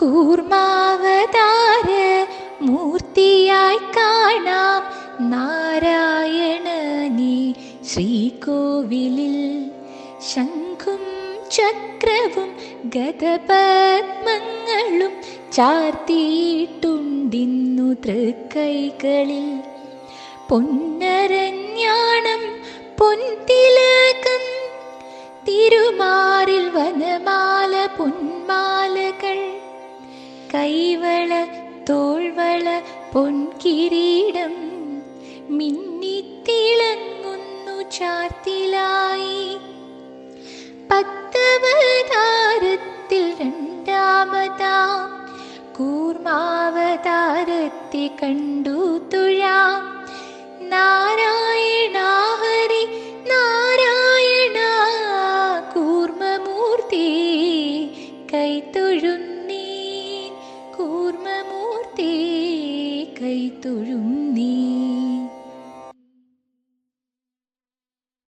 കൂർമാവതാര മൂർത്തിയായി കാണാം നാരായണനെ ശ്രീകോവിലിൽ. ശംഖും ചക്രവും ഗദപദ്മങ്ങളും ചാർത്തിയിട്ടുണ്ടിന്നു തൃക്കൈകളിൽ. പൊന്നരഞ്ഞാണം പൊൻതിലകം തിരുമാറിൽ വനമാല പൊന്മാലകൾ. കൈവള തോൾവള പൊൻകിരീടം മിന്നിത്തിളങ്ങുന്നു ചാർത്തിലായി. പത്തവതാരത്തിൽ രണ്ടാമതാം കൂർമാവതാരത്തെ കണ്ടു തുഴാം. നാരായണ ഹരി നാരായണ കൂർമ്മമൂർത്തി കൈത്തൊഴുന്നീൻ. കൂർമ്മമൂർത്തി കൈത്തൊഴുന്നീൻ.